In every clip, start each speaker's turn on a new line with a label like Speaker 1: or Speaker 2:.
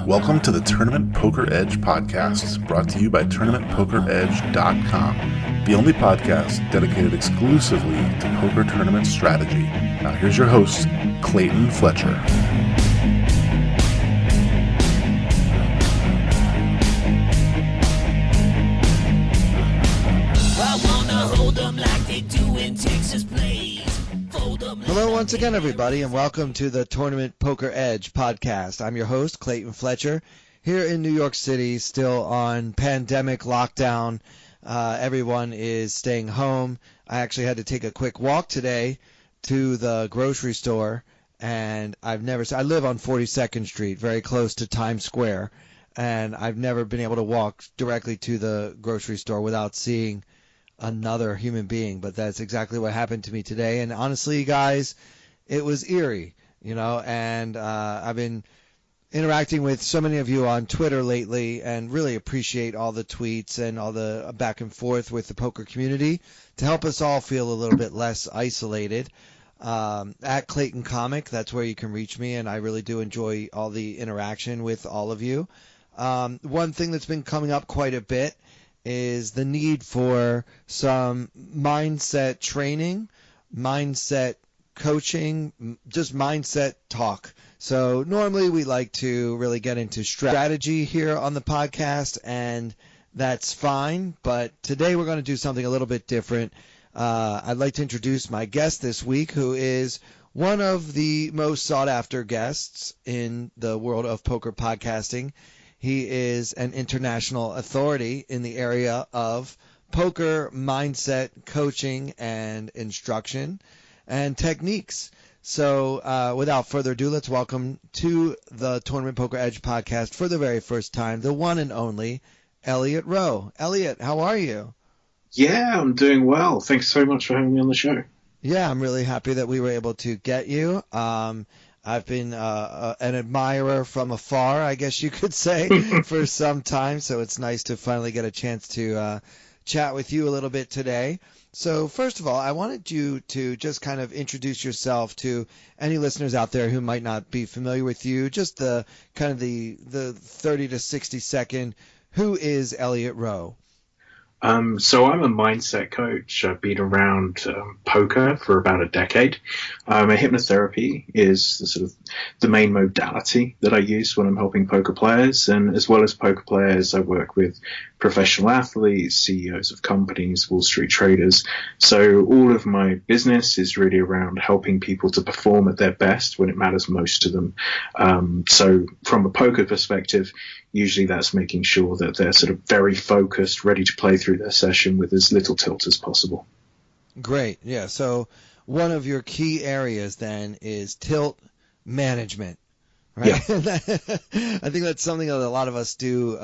Speaker 1: Welcome to the Tournament Poker Edge podcast, brought to you by TournamentPokerEdge.com, the only podcast dedicated exclusively to poker tournament strategy. Now here's your host, Clayton Fletcher.
Speaker 2: Hello once again, everybody, and welcome to the Tournament Poker Edge podcast. I'm your host, Clayton Fletcher, here in New York City, still on pandemic lockdown. Everyone is staying home. I actually had to take a quick walk today to the grocery store, and I live on 42nd Street, very close to Times Square, and I've never been able to walk directly to the grocery store without seeing another human being, but that's exactly what happened to me today. And honestly, guys, it was eerie, and I've been interacting with so many of you on Twitter lately and really appreciate all the tweets and all the back and forth with the poker community to help us all feel a little bit less isolated. At Clayton Comic, that's where you can reach me, and I really do enjoy all the interaction with all of you. One thing that's been coming up quite a bit is the need for some mindset training, mindset coaching, just mindset talk. So normally we like to really get into strategy here on the podcast, and that's fine. But today we're going to do something a little bit different. I'd like to introduce my guest this week, who is one of the most sought-after guests in the world of poker podcasting. He is an international authority in the area of poker mindset coaching and instruction and techniques. So without further ado, let's welcome to the Tournament Poker Edge podcast for the very first time, the one and only Elliot Roe. Elliot, how are you?
Speaker 3: Yeah, I'm doing well. Thanks so much for having me on the show.
Speaker 2: Yeah, I'm really happy that we were able to get you. I've been an admirer from afar, I guess you could say, for some time, so it's nice to finally get a chance to chat with you a little bit today. So first of all, I wanted you to just kind of introduce yourself to any listeners out there who might not be familiar with you, just the 30 to 60 second, who is Elliot Roe?
Speaker 3: So I'm a mindset coach. I've been around poker for about a decade. Hypnotherapy is the main modality that I use when I'm helping poker players. And as well as poker players, I work with professional athletes, CEOs of companies, Wall Street traders. So all of my business is really around helping people to perform at their best when it matters most to them. So from a poker perspective, usually that's making sure that they're sort of very focused, ready to play through their session with as little tilt as possible.
Speaker 2: Great. Yeah. So one of your key areas then is tilt management, right? Yeah. I think that's something that a lot of us do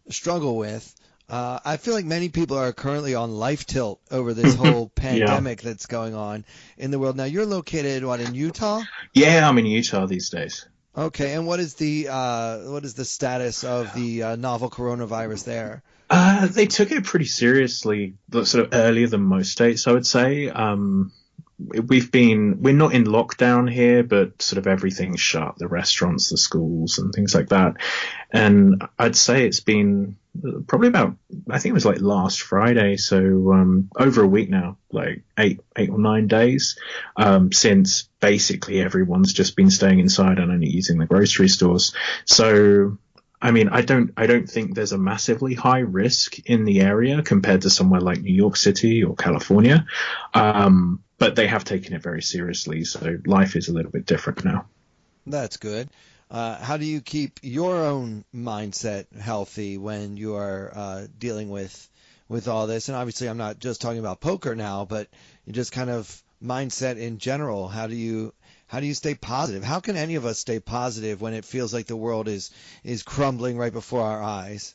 Speaker 2: struggle with. I feel like many people are currently on life tilt over this whole pandemic that's going on in the world. Now, you're located, in Utah?
Speaker 3: Yeah, I'm in Utah these days.
Speaker 2: Okay, and what is the status of the novel coronavirus there?
Speaker 3: They took it pretty seriously, sort of earlier than most states, I would say. We're not in lockdown here, but sort of everything's shut, the restaurants, the schools and things like that. And I'd say it's been probably about, I think it was like last Friday, so over a week now, like eight or 9 days, since basically everyone's just been staying inside and only using the grocery stores. So I mean, I don't think there's a massively high risk in the area compared to somewhere like New York City or California. But they have taken it very seriously, so life is a little bit different now.
Speaker 2: That's good. How do you keep your own mindset healthy when you are dealing with all this? And obviously, I'm not just talking about poker now, but just kind of mindset in general. How do you stay positive? How can any of us stay positive when it feels like the world is crumbling right before our eyes?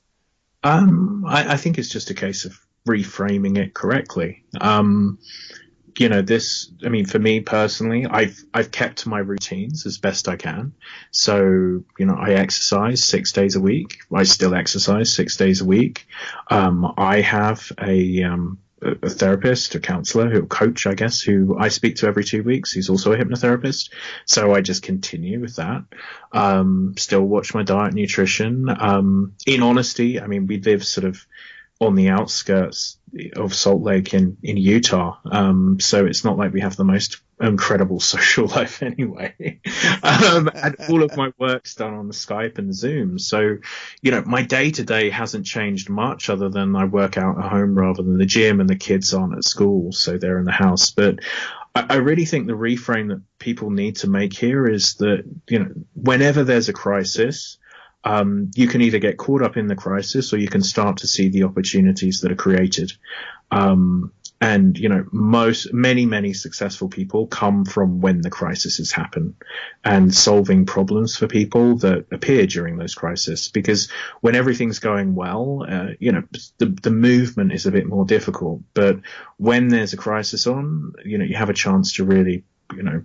Speaker 3: I think it's just a case of reframing it correctly. For me personally, I've kept my routines as best I can. So, I exercise 6 days a week. I still exercise 6 days a week. I have a a therapist, a counselor, a coach, I guess, who I speak to every 2 weeks. He's also a hypnotherapist. So I just continue with that. Still watch my diet, nutrition. In honesty, I mean, we live sort of on the outskirts of Salt Lake in Utah. So it's not like we have the most incredible social life anyway. And all of my work's done on the Skype and Zoom. So, my day to day hasn't changed much other than I work out at home rather than the gym, and the kids aren't at school, so they're in the house. But I really think the reframe that people need to make here is that, whenever there's a crisis, you can either get caught up in the crisis or you can start to see the opportunities that are created. And many successful people come from when the crises happen and solving problems for people that appear during those crises. Because when everything's going well, the movement is a bit more difficult. But when there's a crisis on, you have a chance to really,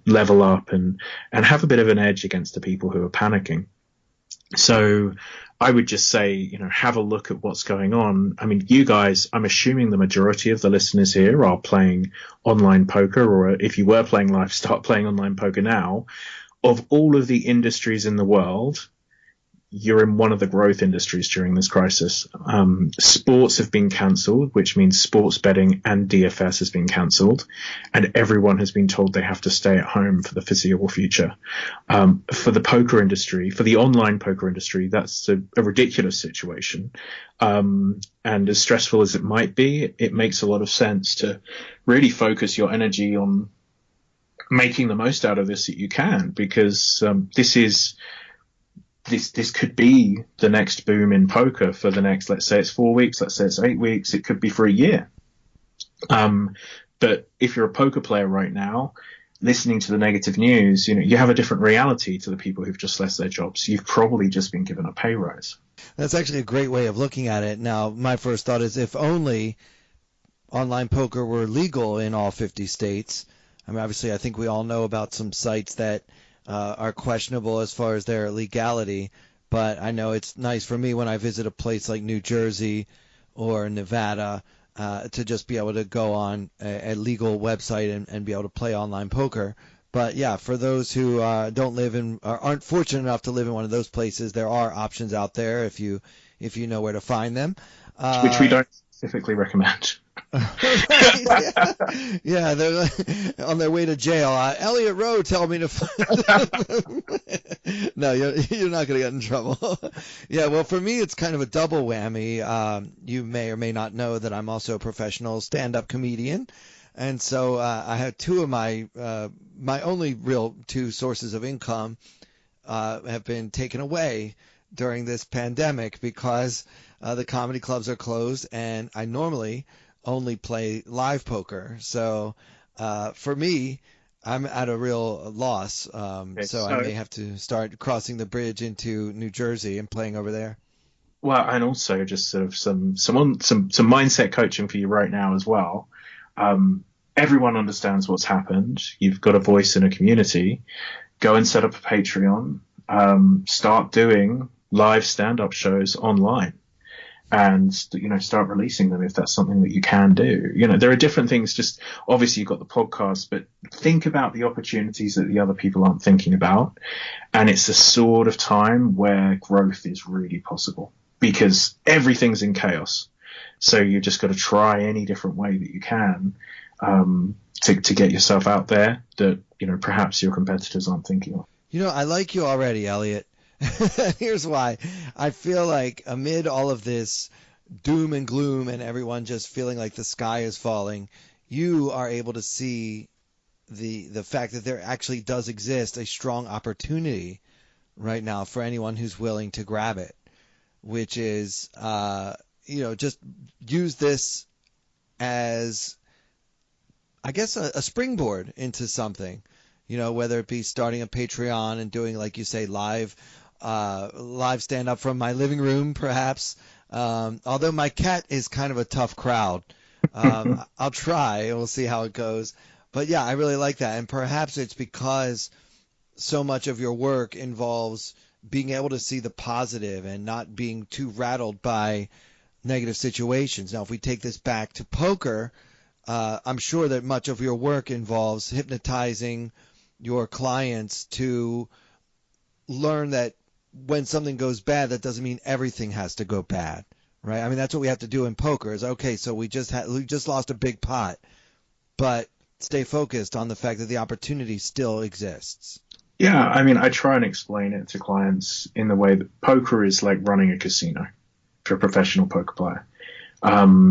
Speaker 3: level up and have a bit of an edge against the people who are panicking. So I would just say, have a look at what's going on. I mean, you guys, I'm assuming the majority of the listeners here are playing online poker, or if you were playing live, start playing online poker now. Of all of the industries in the world, you're in one of the growth industries during this crisis. Sports have been cancelled, which means sports betting and DFS has been cancelled, and everyone has been told they have to stay at home for the foreseeable future. For the poker industry, for the online poker industry, that's a ridiculous situation. And as stressful as it might be, it makes a lot of sense to really focus your energy on making the most out of this that you can, because this could be the next boom in poker for the next, let's say it's 4 weeks, let's say it's 8 weeks, it could be for a year. But if you're a poker player right now, listening to the negative news, you have a different reality to the people who've just lost their jobs. You've probably just been given a pay rise.
Speaker 2: That's actually a great way of looking at it. Now, my first thought is if only online poker were legal in all 50 states. I mean, obviously, I think we all know about some sites that are questionable as far as their legality, but I know it's nice for me when I visit a place like New Jersey or Nevada to just be able to go on a legal website and be able to play online poker. But yeah, for those who don't live in or aren't fortunate enough to live in one of those places, there are options out there if you know where to find them.
Speaker 3: Which we don't specifically recommend.
Speaker 2: Yeah, they're on their way to jail. Elliot Roe told me to. No, you're not going to get in trouble. Yeah, well, for me, it's kind of a double whammy. You may or may not know that I'm also a professional stand-up comedian, and so I had two of my only real two sources of income have been taken away during this pandemic because the comedy clubs are closed, and I normally only play live poker. So for me, I'm at a real loss. So I may have to start crossing the bridge into New Jersey and playing over there.
Speaker 3: Well, and also just sort of some mindset coaching for you right now as well. Everyone understands what's happened. You've got a voice in a community. Go and set up a Patreon. Start doing live stand-up shows online. And, start releasing them if that's something that you can do. There are different things. Just obviously you've got the podcast, but think about the opportunities that the other people aren't thinking about. And it's the sort of time where growth is really possible because everything's in chaos. So you just got to try any different way that you can to get yourself out there that, perhaps your competitors aren't thinking of.
Speaker 2: I like you already, Elliot. Here's why. I feel like amid all of this doom and gloom and everyone just feeling like the sky is falling, you are able to see the fact that there actually does exist a strong opportunity right now for anyone who's willing to grab it, which is, just use this as, I guess, a springboard into something, whether it be starting a Patreon and doing, like you say, live stand up from my living room, perhaps. Although my cat is kind of a tough crowd. I'll try. We'll see how it goes. But yeah, I really like that. And perhaps it's because so much of your work involves being able to see the positive and not being too rattled by negative situations. Now, if we take this back to poker, I'm sure that much of your work involves hypnotizing your clients to learn that when something goes bad, that doesn't mean everything has to go bad, right? I mean, that's what we have to do in poker is, okay, so we just lost a big pot, but stay focused on the fact that the opportunity still exists.
Speaker 3: Yeah, I mean, I try and explain it to clients in the way that poker is like running a casino for a professional poker player.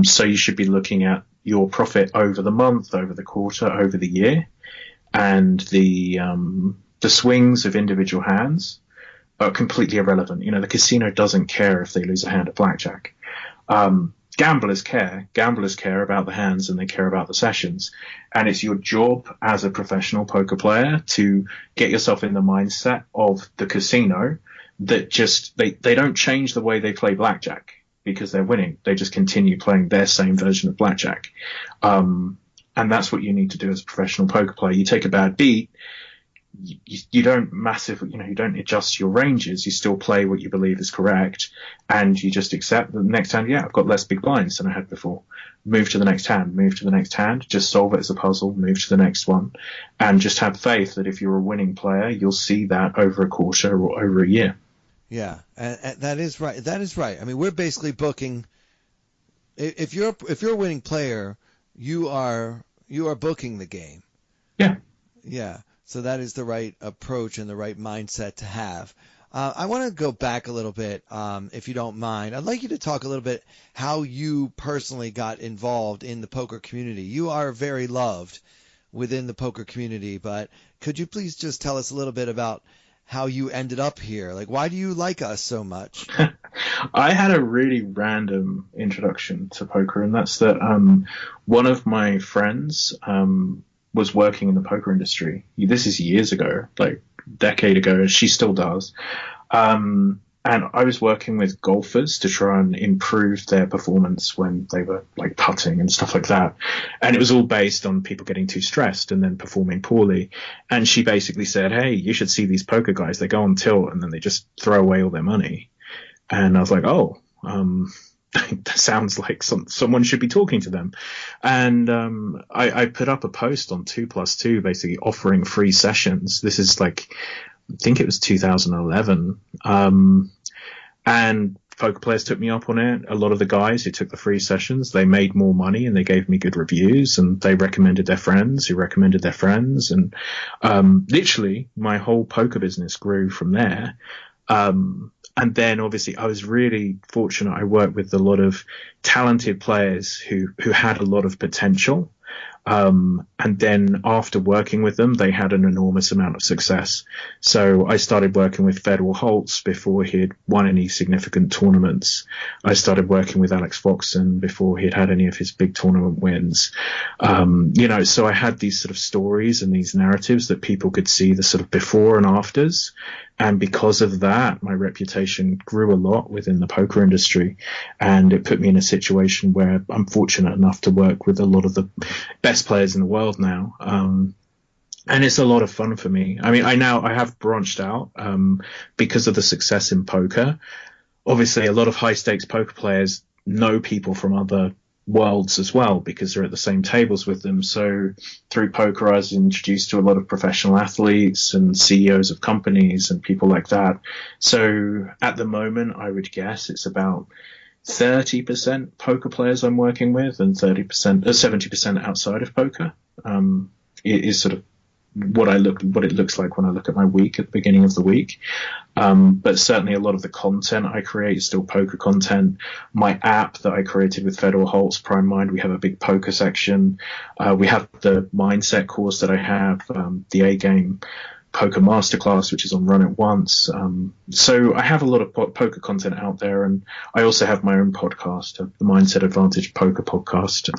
Speaker 3: So you should be looking at your profit over the month, over the quarter, over the year, and the swings of individual hands are completely irrelevant. You know, the casino doesn't care if they lose a hand at blackjack. Gamblers care. Gamblers care about the hands and they care about the sessions. And it's your job as a professional poker player to get yourself in the mindset of the casino that just they don't change the way they play blackjack because they're winning. They just continue playing their same version of blackjack. And that's what you need to do as a professional poker player. You take a bad beat, you don't you don't adjust your ranges. You still play what you believe is correct, and you just accept that the next hand, yeah, I've got less big blinds than I had before. Move to the next hand, just solve it as a puzzle, move to the next one, and just have faith that if you're a winning player, you'll see that over a quarter or over a year.
Speaker 2: Yeah, and that is right. That is right. I mean, we're basically booking. If you're a winning player, you are booking the game.
Speaker 3: Yeah.
Speaker 2: Yeah. So that is the right approach and the right mindset to have. I want to go back a little bit, if you don't mind. I'd like you to talk a little bit how you personally got involved in the poker community. You are very loved within the poker community, but could you please just tell us a little bit about how you ended up here? Like, why do you like us so much?
Speaker 3: I had a really random introduction to poker, and that's that one of my friends was working in the poker industry. This is years ago, like a decade ago. She still does. And I was working with golfers to try and improve their performance when they were like putting and stuff like that. And it was all based on people getting too stressed and then performing poorly. And she basically said, hey, you should see these poker guys. They go on tilt and then they just throw away all their money. And I was like, oh, that sounds like someone should be talking to them. And I put up a post on 2+2 basically offering free sessions. This is like, I think it was 2011. And poker players took me up on it. A lot of the guys who took the free sessions, they made more money and they gave me good reviews and they recommended their friends who recommended their friends. And literally my whole poker business grew from there. And then obviously I was really fortunate. I worked with a lot of talented players who had a lot of potential. And then after working with them, they had an enormous amount of success. So I started working with Federal Holtz before he had won any significant tournaments. I started working with Alex Foxen before he had had any of his big tournament wins. So I had these sort of stories and these narratives that people could see the sort of before and afters. And because of that, my reputation grew a lot within the poker industry. And it put me in a situation where I'm fortunate enough to work with a lot of the best players in the world now. And it's a lot of fun for me. I mean, I have branched out because of the success in poker. Obviously, a lot of high stakes poker players know people from other worlds as well because they're at the same tables with them. So through poker, I was introduced to a lot of professional athletes and CEOs of companies and people like that. So at the moment, I would guess it's about 30% poker players I'm working with and 70% outside of poker. It is sort of what it looks like when I look at my week at the beginning of the week. But certainly a lot of the content I create is still poker content. My app that I created with Federal Holtz, Prime Mind, we have a big poker section. We have the mindset course that I have, the A-game poker masterclass, which is on Run It Once. So I have a lot of poker content out there, and I also have my own podcast, the Mindset Advantage Poker Podcast,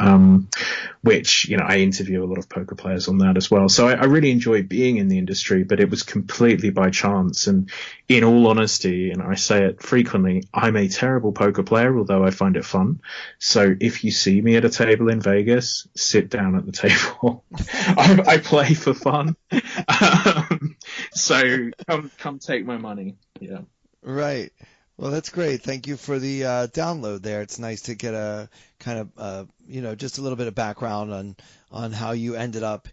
Speaker 3: which, I interview a lot of poker players on that as well. So I really enjoy being in the industry, but it was completely by chance. And in all honesty, and I say it frequently, I'm a terrible poker player, although I find it fun. So if you see me at a table in Vegas, sit down at the table. I play for fun. So come take my money. Yeah.
Speaker 2: Right. Well, that's great. Thank you for the download there. It's nice to get a kind of, just a little bit of background on how you ended up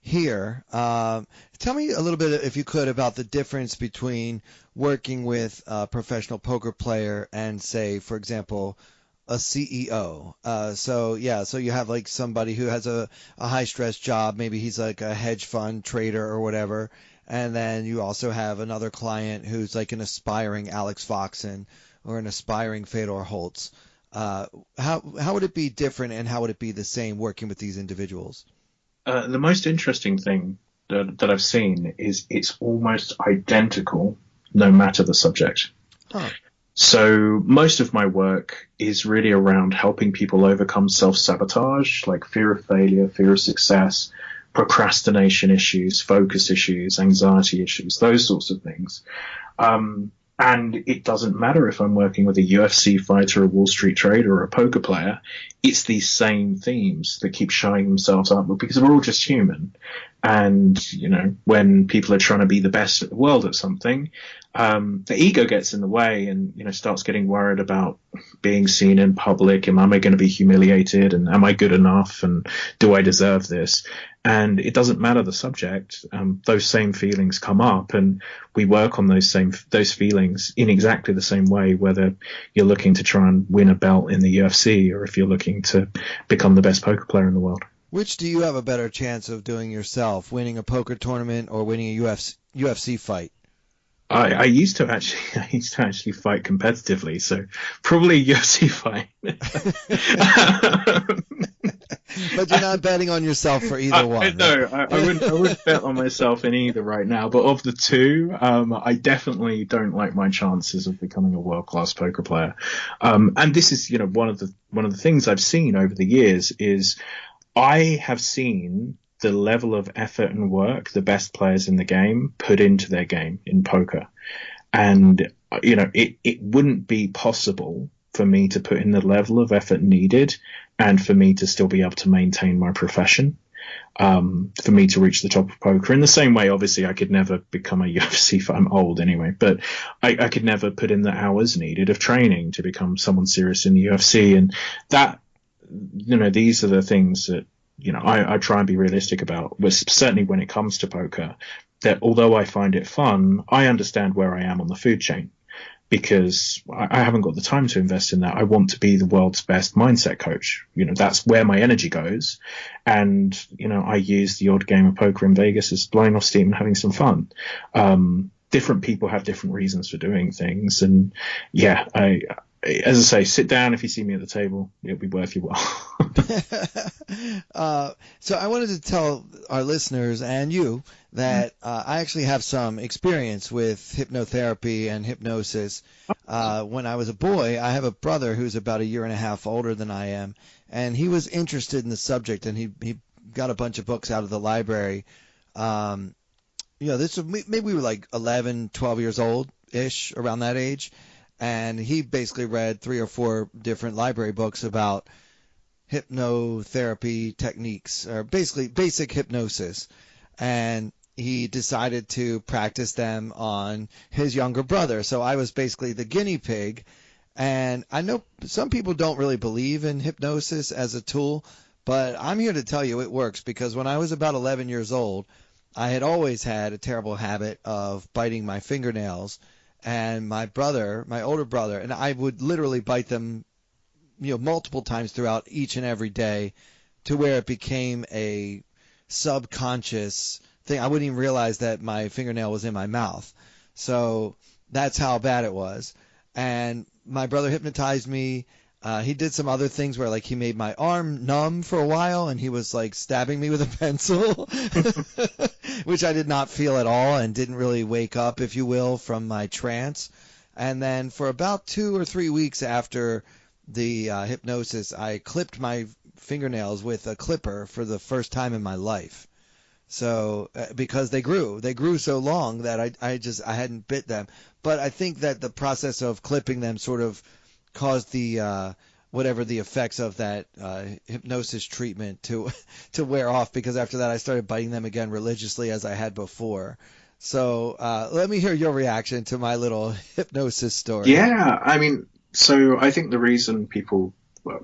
Speaker 2: here. Tell me a little bit, if you could, about the difference between working with a professional poker player and, say, for example, a CEO. So you have like somebody who has a high stress job. Maybe he's like a hedge fund trader or whatever. And then you also have another client who's like an aspiring Alex Foxen or an aspiring Fedor Holtz. How would it be different, and how would it be the same working with these individuals?
Speaker 3: The most interesting thing that I've seen is it's almost identical no matter the subject.
Speaker 2: Huh.
Speaker 3: So most of my work is really around helping people overcome self-sabotage, like fear of failure, fear of success, procrastination issues, focus issues, anxiety issues, those sorts of things. And it doesn't matter if I'm working with a UFC fighter, a Wall Street trader, or a poker player. It's these same themes that keep showing themselves up because we're all just human. And, when people are trying to be the best at the world at something, the ego gets in the way and, starts getting worried about being seen in public. Am I going to be humiliated? And am I good enough? And do I deserve this? And it doesn't matter the subject. Those same feelings come up, and we work on those feelings in exactly the same way, whether you're looking to try and win a belt in the UFC or if you're looking to become the best poker player in the world.
Speaker 2: Which do you have a better chance of doing yourself, winning a poker tournament or winning a UFC fight?
Speaker 3: I used to actually fight competitively, so probably a UFC fight.
Speaker 2: But you're not betting on yourself for either one.
Speaker 3: No, I wouldn't bet on myself in either right now. But of the two, I definitely don't like my chances of becoming a world-class poker player. And this is, one of the things I've seen over the years is I have seen the level of effort and work the best players in the game put into their game in poker. And, it wouldn't be possible for me to put in the level of effort needed and for me to still be able to maintain my profession, for me to reach the top of poker. In the same way, obviously, I could never become a UFC fighter. I'm old anyway, but I could never put in the hours needed of training to become someone serious in the UFC. And that, these are the things that, I try and be realistic about, certainly when it comes to poker, that although I find it fun, I understand where I am on the food chain because I haven't got the time to invest in that. I want to be the world's best mindset coach. That's where my energy goes. And, I use the odd game of poker in Vegas as blowing off steam and having some fun. Different people have different reasons for doing things. And yeah, as I say, sit down if you see me at the table. It'll be worth your while.
Speaker 2: So I wanted to tell our listeners and you that I actually have some experience with hypnotherapy and hypnosis. When I was a boy, I have a brother who's about a year and a half older than I am, and he was interested in the subject, and he got a bunch of books out of the library. This was, maybe we were like 11, 12 years old-ish, around that age. And he basically read 3 or 4 different library books about hypnotherapy techniques, or basically basic hypnosis. And he decided to practice them on his younger brother. So I was basically the guinea pig. And I know some people don't really believe in hypnosis as a tool, but I'm here to tell you it works, because when I was about 11 years old, I had always had a terrible habit of biting my fingernails. And my older brother, and I would literally bite them, multiple times throughout each and every day, to where it became a subconscious thing. I wouldn't even realize that my fingernail was in my mouth. So that's how bad it was. And my brother hypnotized me. He did some other things where, like, he made my arm numb for a while, and he was, like, stabbing me with a pencil, which I did not feel at all and didn't really wake up, if you will, from my trance. And then for about 2 or 3 weeks after the hypnosis, I clipped my fingernails with a clipper for the first time in my life. So because they grew so long that I hadn't bit them. But I think that the process of clipping them sort of caused the whatever the effects of that hypnosis treatment to wear off, because after that I started biting them again religiously as I had before. So let me hear your reaction to my little hypnosis story.
Speaker 3: Yeah, I mean, so I think the reason people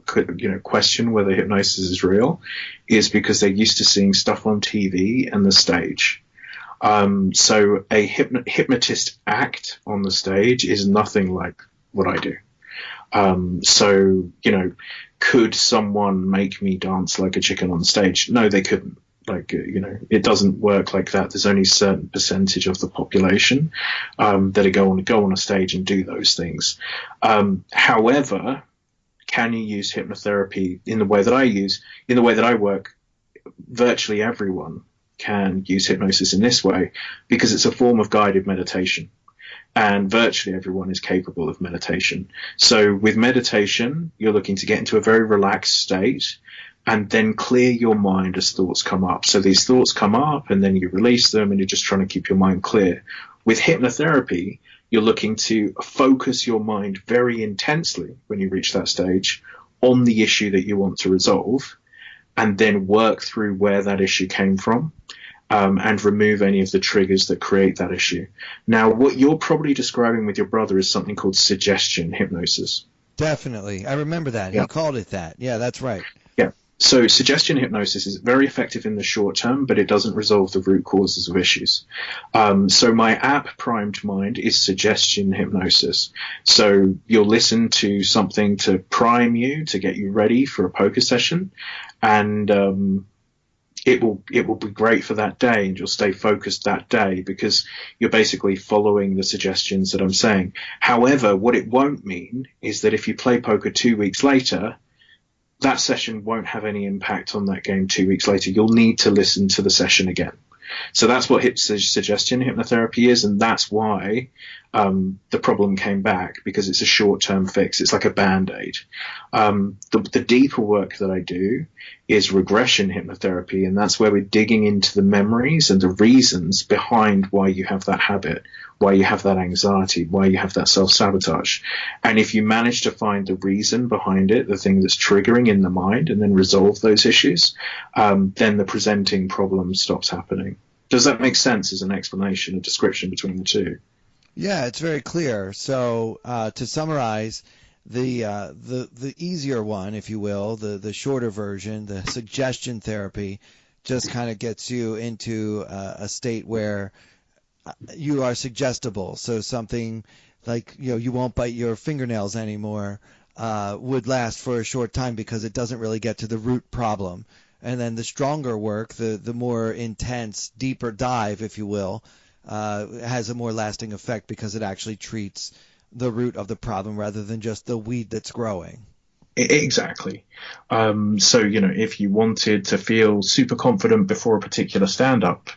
Speaker 3: could, question whether hypnosis is real is because they're used to seeing stuff on TV and the stage. So a hypnotist act on the stage is nothing like what I do. So, could someone make me dance like a chicken on stage? No, they couldn't. Like, it doesn't work like that. There's only a certain percentage of the population that go on a stage and do those things. However, can you use hypnotherapy in the way that I work? Virtually everyone can use hypnosis in this way because it's a form of guided meditation. And virtually everyone is capable of meditation. So with meditation, you're looking to get into a very relaxed state and then clear your mind as thoughts come up. So these thoughts come up and then you release them and you're just trying to keep your mind clear. With hypnotherapy, you're looking to focus your mind very intensely when you reach that stage on the issue that you want to resolve and then work through where that issue came from. And remove any of the triggers that create that issue. Now, what you're probably describing with your brother is something called suggestion hypnosis.
Speaker 2: Definitely. I remember that.
Speaker 3: Yeah.
Speaker 2: He called it that. Yeah, that's right.
Speaker 3: Yeah. So suggestion hypnosis is very effective in the short term, but it doesn't resolve the root causes of issues. So my app, Primed Mind, is suggestion hypnosis. So you'll listen to something to prime you, to get you ready for a poker session, and it will be great for that day, and you'll stay focused that day because you're basically following the suggestions that I'm saying. However, what it won't mean is that if you play poker 2 weeks later, that session won't have any impact on that game 2 weeks later. You'll need to listen to the session again. So that's what suggestion hypnotherapy is, and that's why the problem came back, because it's a short-term fix. It's like a Band-Aid. The deeper work that I do is regression hypnotherapy, and that's where we're digging into the memories and the reasons behind why you have that habit, why you have that anxiety, why you have that self-sabotage. And if you manage to find the reason behind it, the thing that's triggering in the mind, and then resolve those issues, then the presenting problem stops happening. Does that make sense as an explanation, a description between the two?
Speaker 2: Yeah, it's very clear. So to summarize, the easier one, if you will, the shorter version, the suggestion therapy, just kind of gets you into a state where you are suggestible. So something like you won't bite your fingernails anymore would last for a short time because it doesn't really get to the root problem. And then the stronger work, the more intense, deeper dive, if you will, has a more lasting effect because it actually treats the root of the problem rather than just the weed that's growing.
Speaker 3: Exactly. So, if you wanted to feel super confident before a particular stand-up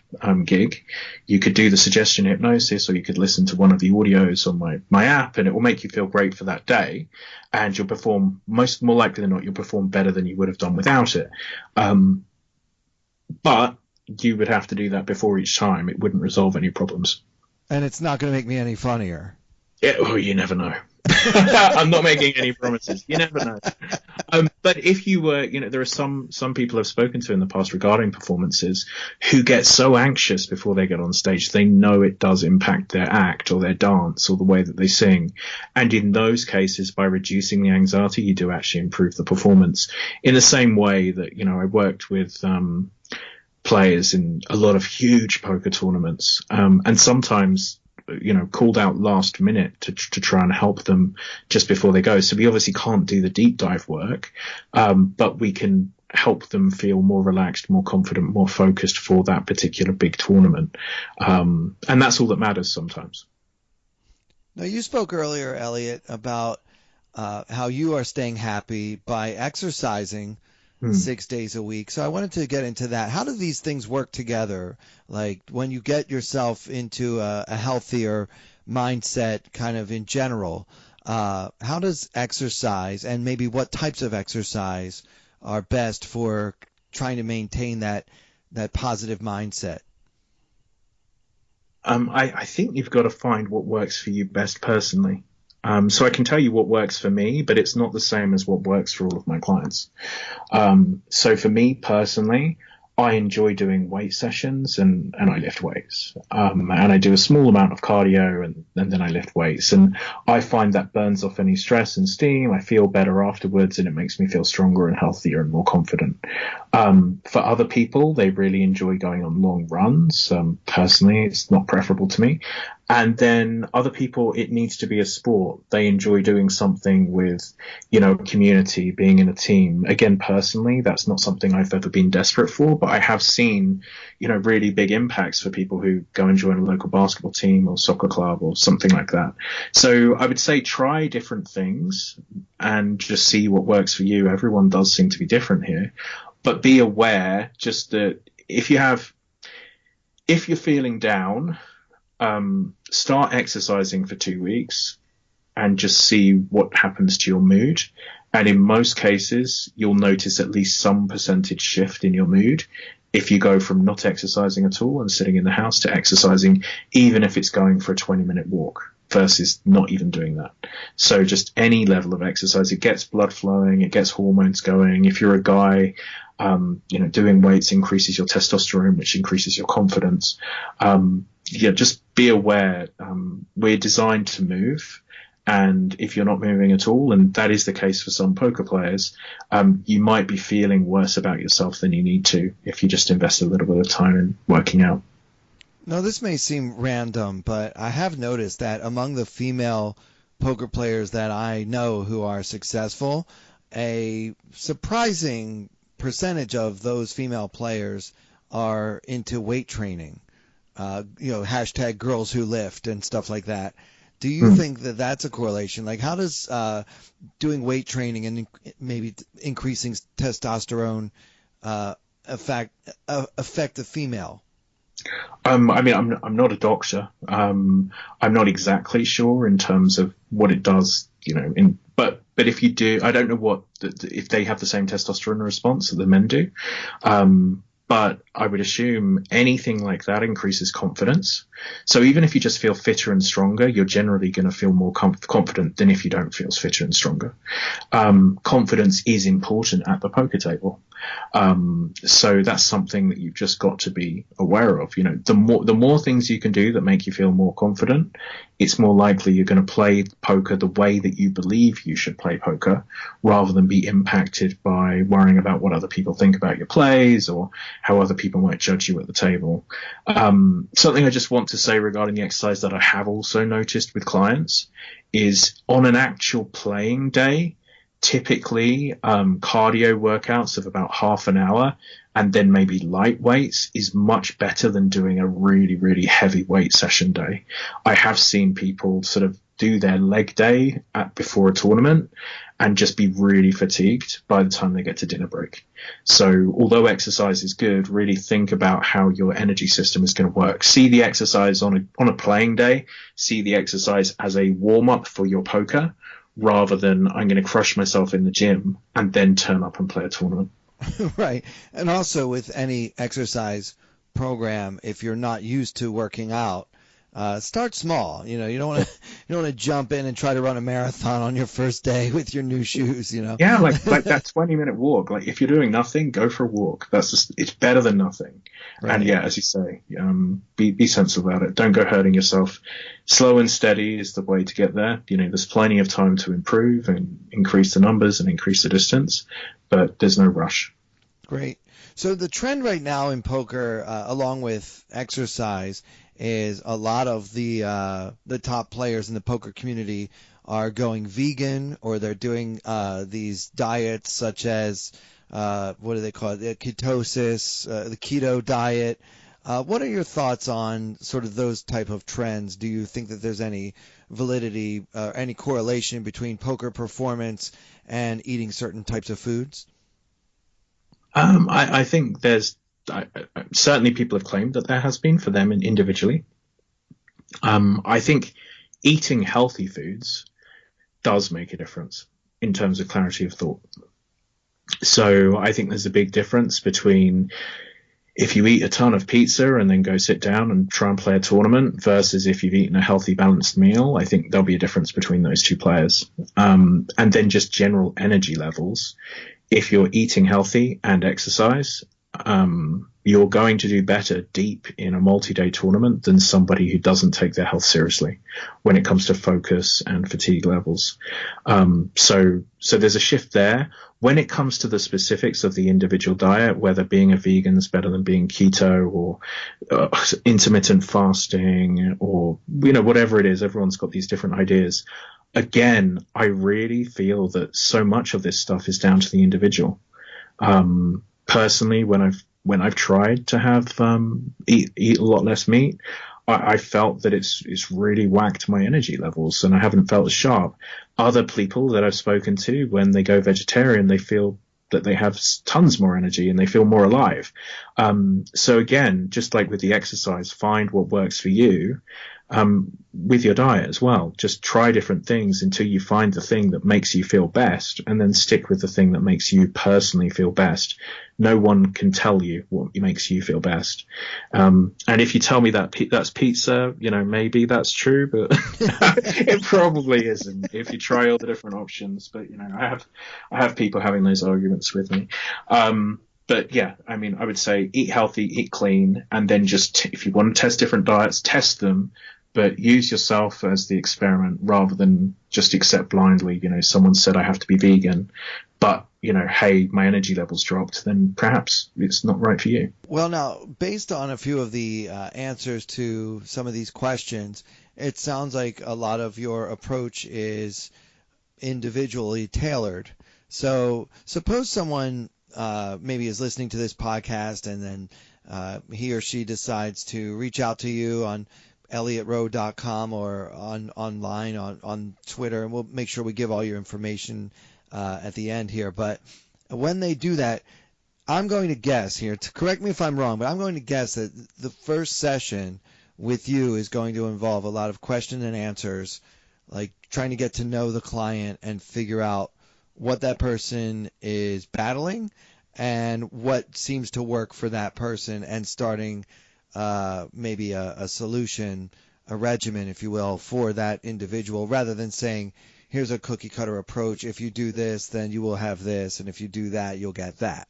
Speaker 3: gig, you could do the suggestion hypnosis, or you could listen to one of the audios on my app, and it will make you feel great for that day. And you'll perform, more likely than not, you'll perform better than you would have done without it. But you would have to do that before each time. It wouldn't resolve any problems.
Speaker 2: And it's not going to make me any funnier.
Speaker 3: Yeah, you never know. I'm not making any promises. You never know. But if you were, there are some people I've spoken to in the past regarding performances who get so anxious before they get on stage, they know it does impact their act or their dance or the way that they sing. And in those cases, by reducing the anxiety, you do actually improve the performance. In the same way that, I worked with players in a lot of huge poker tournaments, and sometimes called out last minute to try and help them just before they go. So we obviously can't do the deep dive work, but we can help them feel more relaxed, more confident, more focused for that particular big tournament. And that's all that matters sometimes.
Speaker 2: Now, you spoke earlier, Elliot, about how you are staying happy by exercising 6 days a week. So I wanted to get into that. How do these things work together? Like when you get yourself into a healthier mindset kind of in general, how does exercise, and maybe what types of exercise are best for trying to maintain that positive mindset?
Speaker 3: I think you've got to find what works for you best personally. So I can tell you what works for me, but it's not the same as what works for all of my clients. So for me personally, I enjoy doing weight sessions and I lift weights. And I do a small amount of cardio and then I lift weights. And I find that burns off any stress and steam. I feel better afterwards and it makes me feel stronger and healthier and more confident. For other people, they really enjoy going on long runs. Personally, it's not preferable to me. And then other people, it needs to be a sport. They enjoy doing something with, community, being in a team. Again, personally, that's not something I've ever been desperate for, but I have seen, really big impacts for people who go and join a local basketball team or soccer club or something like that. So I would say try different things and just see what works for you. Everyone does seem to be different here, but be aware just that if you're feeling down, start exercising for 2 weeks and just see what happens to your mood. And in most cases, you'll notice at least some percentage shift in your mood if you go from not exercising at all and sitting in the house to exercising, even if it's going for a 20-minute walk versus not even doing that. So just any level of exercise, it gets blood flowing, it gets hormones going. If you're a guy, doing weights increases your testosterone, which increases your confidence. Just be aware. We're designed to move. And if you're not moving at all, and that is the case for some poker players, you might be feeling worse about yourself than you need to if you just invest a little bit of time in working out.
Speaker 2: Now, this may seem random, but I have noticed that among the female poker players that I know who are successful, a surprising percentage of those female players are into weight training. Hashtag girls who lift and stuff like that. Do you think that that's a correlation? Like, how does doing weight training and maybe increasing testosterone affect the female?
Speaker 3: I'm not a doctor. I'm not exactly sure in terms of what it does, but if you do, I don't know if they have the same testosterone response that the men do. But I would assume anything like that increases confidence. So even if you just feel fitter and stronger, you're generally going to feel more confident than if you don't feel fitter and stronger. Confidence is important at the poker table. So that's something that you've just got to be aware of. The more things you can do that make you feel more confident, it's more likely you're going to play poker the way that you believe you should play poker, rather than be impacted by worrying about what other people think about your plays or how other people might judge you at the table. Something I just want to say regarding the exercise that I have also noticed with clients is on an actual playing day, typically cardio workouts of about half an hour and then maybe light weights is much better than doing a really, really heavy weight session day. I have seen people sort of do their leg day before a tournament and just be really fatigued by the time they get to dinner break. So although exercise is good, really think about how your energy system is going to work. See the exercise on a playing day, see the exercise as a warm-up for your poker, rather than I'm going to crush myself in the gym and then turn up and play a tournament.
Speaker 2: Right. And also with any exercise program, if you're not used to working out, start small. You don't want to jump in and try to run a marathon on your first day with your new shoes.
Speaker 3: Yeah, like that 20-minute walk. Like if you're doing nothing, go for a walk. It's better than nothing. Right. And yeah, as you say, be sensible about it. Don't go hurting yourself. Slow and steady is the way to get there. There's plenty of time to improve and increase the numbers and increase the distance, but there's no rush.
Speaker 2: Great. So the trend right now in poker, along with exercise, is a lot of the top players in the poker community are going vegan, or they're doing these diets such as what do they call it? The ketosis, the keto diet. What are your thoughts on sort of those type of trends? Do you think that there's any validity, any correlation between poker performance and eating certain types of foods?
Speaker 3: I think there's certainly people have claimed that there has been for them individually. I think eating healthy foods does make a difference in terms of clarity of thought. So I think there's a big difference between if you eat a ton of pizza and then go sit down and try and play a tournament versus if you've eaten a healthy, balanced meal. I think there'll be a difference between those two players. And then just general energy levels. If you're eating healthy and exercise, you're going to do better deep in a multi-day tournament than somebody who doesn't take their health seriously when it comes to focus and fatigue levels. So there's a shift there. When it comes to the specifics of the individual diet, whether being a vegan is better than being keto or intermittent fasting or, whatever it is, everyone's got these different ideas. Again, I really feel that so much of this stuff is down to the individual. Personally, when I've tried to have eat a lot less meat, I felt that it's really whacked my energy levels, and I haven't felt as sharp. Other people that I've spoken to, when they go vegetarian, they feel that they have tons more energy and they feel more alive. So again, just like with the exercise, find what works for you. With your diet as well, just try different things until you find the thing that makes you feel best, and then stick with the thing that makes you personally feel best. No one can tell you what makes you feel best. And if you tell me that that's pizza, maybe that's true, but it probably isn't if you try all the different options. But I have people having those arguments with me. But yeah, I would say eat healthy, eat clean, and then just, if you want to test different diets, test them, but use yourself as the experiment rather than just accept blindly. Someone said I have to be vegan, but hey, my energy levels dropped, then perhaps it's not right for you.
Speaker 2: Well, now, based on a few of the answers to some of these questions, it sounds like a lot of your approach is individually tailored. So suppose someone maybe is listening to this podcast, and then he or she decides to reach out to you on ElliotRoe.com or online on Twitter, and we'll make sure we give all your information at the end here. But when they do that, I'm going to guess here, to correct me if I'm wrong, but I'm going to guess that the first session with you is going to involve a lot of question and answers, like trying to get to know the client and figure out what that person is battling and what seems to work for that person, and starting maybe a solution, a regimen, if you will, for that individual, rather than saying, here's a cookie cutter approach. If you do this, then you will have this. And if you do that, you'll get that.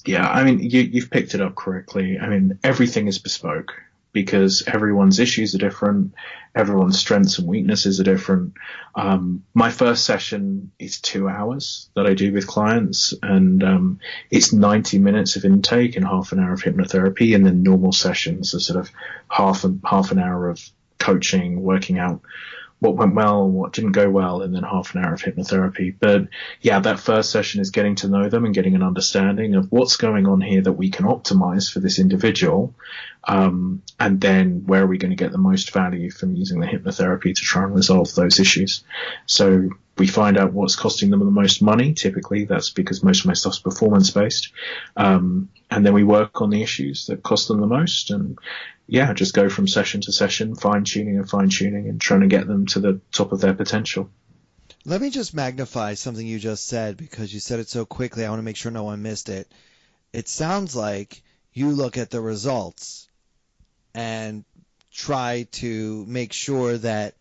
Speaker 3: Yeah, you've picked it up correctly. Everything is bespoke because everyone's issues are different. Everyone's strengths and weaknesses are different. My first session is 2 hours that I do with clients, and it's 90 minutes of intake and half an hour of hypnotherapy, and then normal sessions are sort of half an hour of coaching, working out what went well, what didn't go well, and then half an hour of hypnotherapy. But yeah, that first session is getting to know them and getting an understanding of what's going on here that we can optimize for this individual. And then where are we going to get the most value from using the hypnotherapy to try and resolve those issues? So we find out what's costing them the most money. Typically, that's because most of my stuff's performance-based. And then we work on the issues that cost them the most. And yeah, just go from session to session, fine-tuning and trying to get them to the top of their potential.
Speaker 2: Let me just magnify something you just said, because you said it so quickly. I want to make sure no one missed it. It sounds like you look at the results and try to make sure that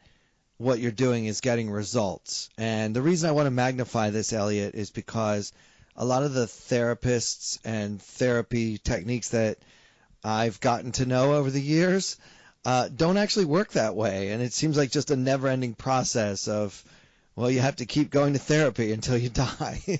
Speaker 2: what you're doing is getting results. And the reason I want to magnify this, Elliot, is because a lot of the therapists and therapy techniques that I've gotten to know over the years don't actually work that way. And it seems like just a never-ending process of, well, you have to keep going to therapy until you die.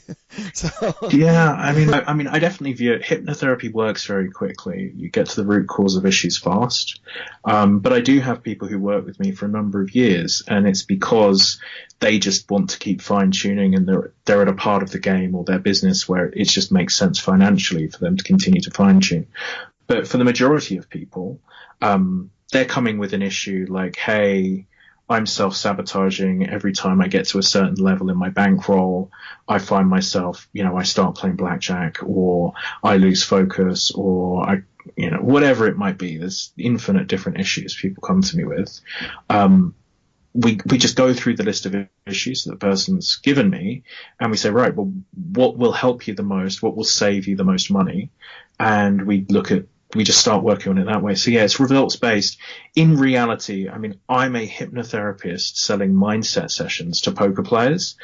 Speaker 2: So
Speaker 3: yeah, I definitely view it. Hypnotherapy works very quickly. You get to the root cause of issues fast. But I do have people who work with me for a number of years, and it's because they just want to keep fine-tuning, and they're at a part of the game or their business where it just makes sense financially for them to continue to fine-tune. But for the majority of people, they're coming with an issue like, hey, I'm self-sabotaging. Every time I get to a certain level in my bankroll, I find myself, I start playing blackjack, or I lose focus, or whatever it might be. There's infinite different issues people come to me with. We just go through the list of issues that the person's given me, and we say, right, well, what will help you the most? What will save you the most money? And we just start working on it that way. So yeah, it's results based. In reality, I'm a hypnotherapist selling mindset sessions to poker players.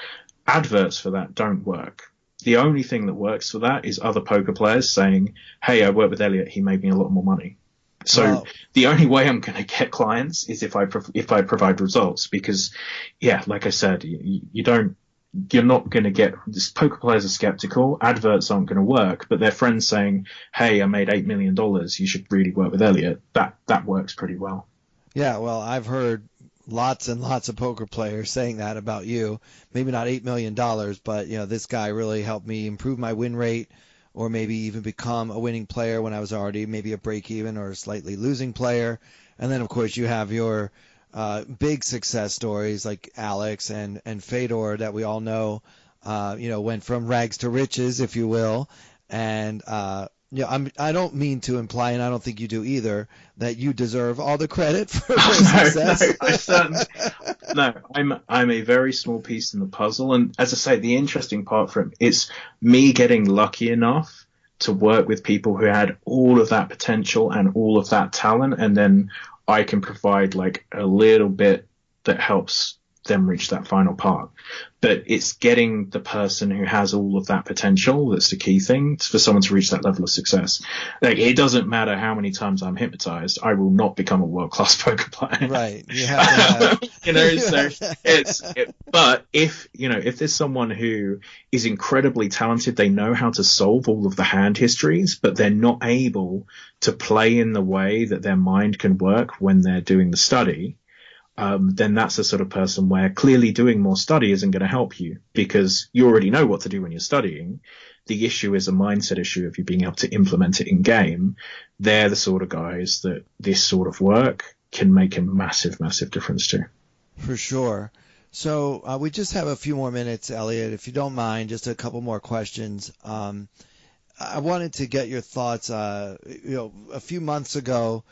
Speaker 3: Adverts for that don't work. the only thing that works for that is other poker players saying, hey, I worked with Elliot, he made me a lot more money. So
Speaker 2: Well,
Speaker 3: the only way I'm going to get clients is if I provide results, because, yeah, like I said, you're not going to get this. Poker players are skeptical. Adverts aren't going to work, but their friends saying, "Hey, I made $8 million. You should really work with Elliot." That works pretty well.
Speaker 2: yeah, well, I've heard lots and lots of poker players saying that about you. Maybe not $8 million, but this guy really helped me improve my win rate, or maybe even become a winning player when I was already maybe a break even or a slightly losing player. And then of course you have your big success stories like Alex and Fedor that we all know, went from rags to riches, if you will. And I don't mean to imply, and I don't think you do either, that you deserve all the credit for your success.
Speaker 3: No, I'm a very small piece in the puzzle, and as I say, the interesting part for it is me getting lucky enough to work with people who had all of that potential and all of that talent, and then I can provide like a little bit that helps them reach that final part. But it's getting the person who has all of that potential that's the key thing for someone to reach that level of success. Like, it doesn't matter how many times I'm hypnotized, I will not become a world-class poker player.
Speaker 2: Right. You have to have.
Speaker 3: But if there's someone who is incredibly talented, they know how to solve all of the hand histories, but they're not able to play in the way that their mind can work when they're doing the study, then that's the sort of person where clearly doing more study isn't going to help you, because you already know what to do when you're studying. The issue is a mindset issue of you being able to implement it in game. They're the sort of guys that this sort of work can make a massive, massive difference to.
Speaker 2: For sure. So we just have a few more minutes, Elliot. If you don't mind, just a couple more questions. I wanted to get your thoughts. A few months ago,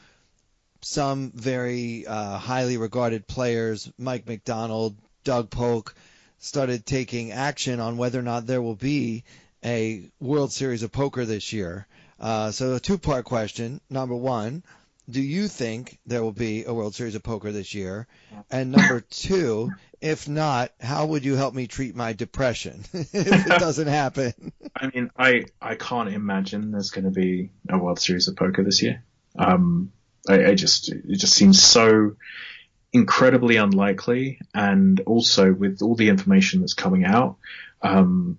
Speaker 2: some very highly regarded players, Mike McDonald, Doug Polk, started taking action on whether or not there will be a World Series of Poker this year. So a two-part question. Number one, do you think there will be a World Series of Poker this year? And number two, if not, how would you help me treat my depression if it doesn't happen?
Speaker 3: I mean, I can't imagine there's going to be a World Series of Poker this year. It just seems so incredibly unlikely, and also with all the information that's coming out, it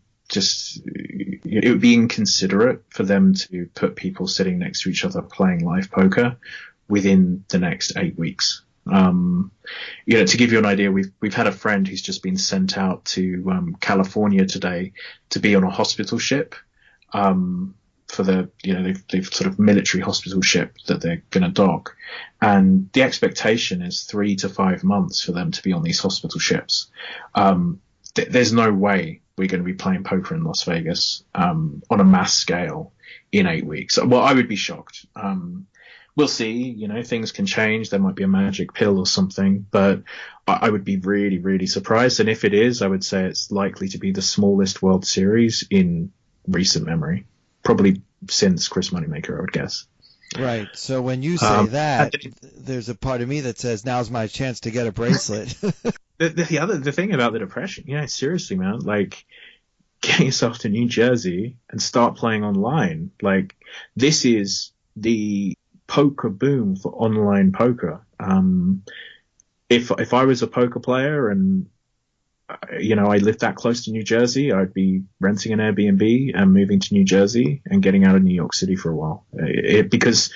Speaker 3: would be inconsiderate for them to put people sitting next to each other playing live poker within the next 8 weeks. To give you an idea, we've had a friend who's just been sent out to California today to be on a hospital ship. For they've sort of military hospital ship that they're going to dock, and the expectation is 3 to 5 months for them to be on these hospital ships. There's no way we're going to be playing poker in Las Vegas on a mass scale in 8 weeks. Well, I would be shocked. We'll see. Things can change. There might be a magic pill or something, but I would be really, really surprised. And if it is, I would say it's likely to be the smallest World Series in recent memory. Probably since Chris Moneymaker, I would guess.
Speaker 2: Right. So when you say that, there's a part of me that says, now's my chance to get a bracelet.
Speaker 3: The thing about the depression, seriously, man, like, get yourself to New Jersey and start playing online. Like, this is the poker boom for online poker. If I was a poker player and I lived that close to New Jersey, I'd be renting an Airbnb and moving to New Jersey and getting out of New York City for a while. Because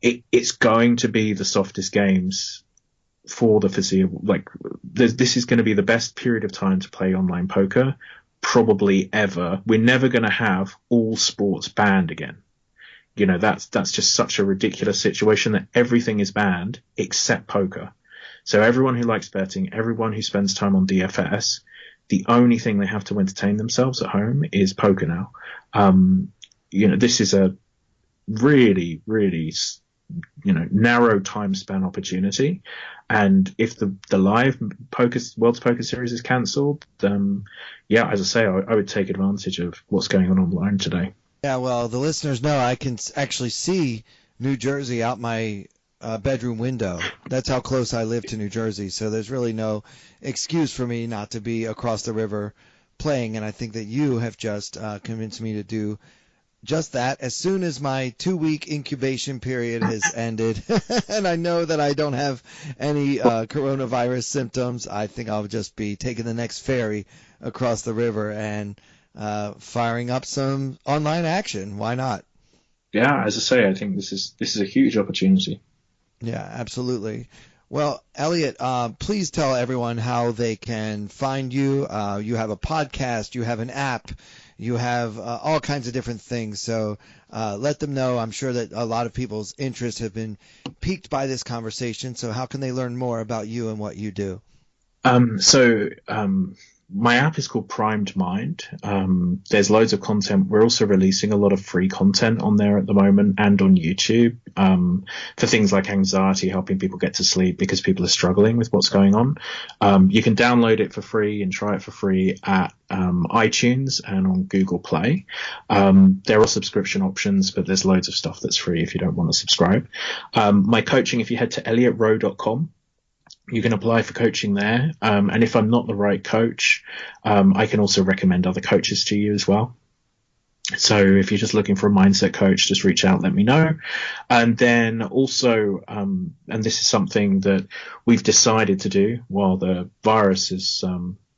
Speaker 3: it's going to be the softest games for the foreseeable. Like, this is going to be the best period of time to play online poker probably ever. We're never going to have all sports banned again. That's just such a ridiculous situation that everything is banned except poker. So everyone who likes betting, everyone who spends time on DFS, the only thing they have to entertain themselves at home is poker now. This is a really, really, narrow time span opportunity. And if the live World Poker Series is cancelled, then, as I say, I would take advantage of what's going on online today.
Speaker 2: Yeah, well, the listeners know I can actually see New Jersey out my bedroom window. That's how close I live to New Jersey, so there's really no excuse for me not to be across the river playing, and I think that you have just convinced me to do just that. As soon as my 2-week incubation period has ended, and I know that I don't have any coronavirus symptoms, I think I'll just be taking the next ferry across the river and firing up some online action. Why not?
Speaker 3: Yeah, as I say, I think this is a huge opportunity.
Speaker 2: Yeah, absolutely. Well, Elliot, please tell everyone how they can find you. You have a podcast, you have an app, you have all kinds of different things. So let them know. I'm sure that a lot of people's interests have been piqued by this conversation. So how can they learn more about you and what you do?
Speaker 3: My app is called Primed Mind. There's loads of content. We're also releasing a lot of free content on there at the moment and on YouTube for things like anxiety, helping people get to sleep because people are struggling with what's going on. You can download it for free and try it for free at iTunes and on Google Play. There are subscription options, but there's loads of stuff that's free if you don't want to subscribe. My coaching, if you head to elliotroe.com, you can apply for coaching there. And if I'm not the right coach, I can also recommend other coaches to you as well. So if you're just looking for a mindset coach, just reach out, let me know. And then also, and this is something that we've decided to do while the virus is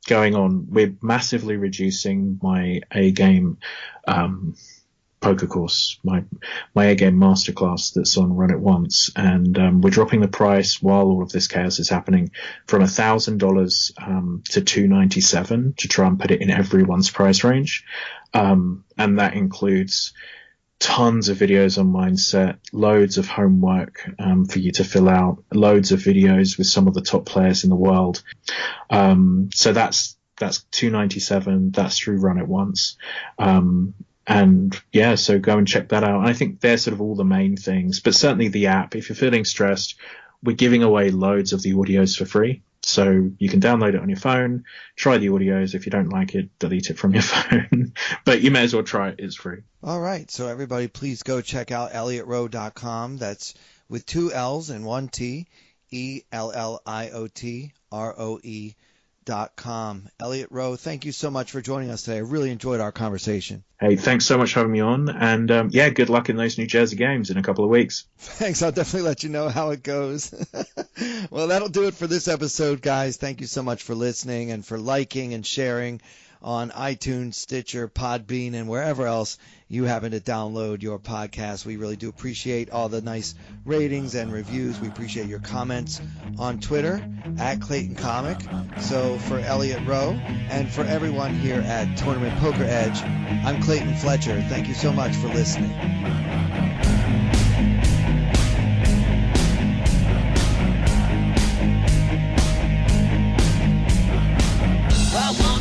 Speaker 3: going on, we're massively reducing my A-game poker course, my A-game masterclass that's on Run It Once, and we're dropping the price while all of this chaos is happening from $1,000 to $297 to try and put it in everyone's price range, and that includes tons of videos on mindset, loads of homework for you to fill out, loads of videos with some of the top players in the world. So that's $297. That's through Run It Once. And yeah, so go and check that out. And I think they're sort of all the main things, but certainly the app, if you're feeling stressed, we're giving away loads of the audios for free. So you can download it on your phone, try the audios. If you don't like it, delete it from your phone, but you may as well try it. It's free.
Speaker 2: All right. So everybody, please go check out elliotroe.com. That's with 2 L's and 1 T, ELLIOTROE.com. Elliot Roe, thank you so much for joining us today. I really enjoyed our conversation.
Speaker 3: Hey, thanks so much for having me on. And yeah, good luck in those New Jersey games in a couple of weeks.
Speaker 2: Thanks. I'll definitely let you know how it goes. Well, that'll do it for this episode, guys. Thank you so much for listening and for liking and sharing on iTunes, Stitcher, Podbean, and wherever else you happen to download your podcast. We really do appreciate all the nice ratings and reviews. We appreciate your comments on Twitter at Clayton Comic. So for Elliot Roe and for everyone here at Tournament Poker Edge, I'm Clayton Fletcher. Thank you so much for listening.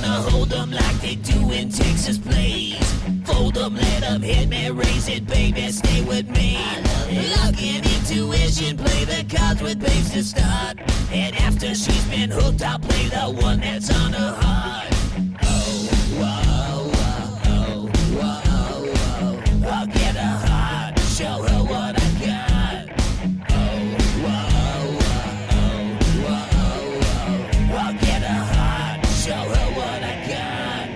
Speaker 4: Hold them like they do in Texas plays. Fold them, let them hit me, raise it, baby, stay with me. Luck and intuition, play the cards with babes to start. And after she's been hooked, I'll play the one that's on her heart. Oh, whoa, whoa, whoa, whoa. I'll get her heart, show her what I got. Oh, whoa, whoa, whoa, whoa. I'll get her heart, show her what I got.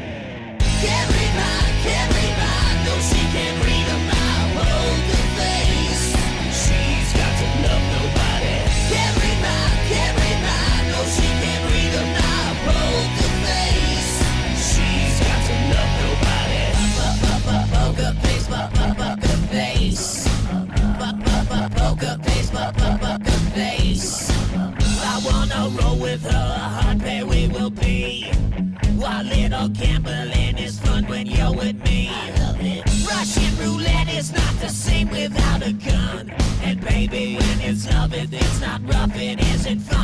Speaker 4: Can't read mine, no she can't read a mile. Poker face, she's got to love nobody. Can't read mine, no she can't read a mile. Poker face, she's got to love nobody. Poker face, poker face. Poker face, poker face. I wanna roll with her, a hard pair we will be. While little gambling is fun when you're with me. I love it. Russian roulette is not the same without a gun. And baby, when it's love, it's not rough, it isn't fun.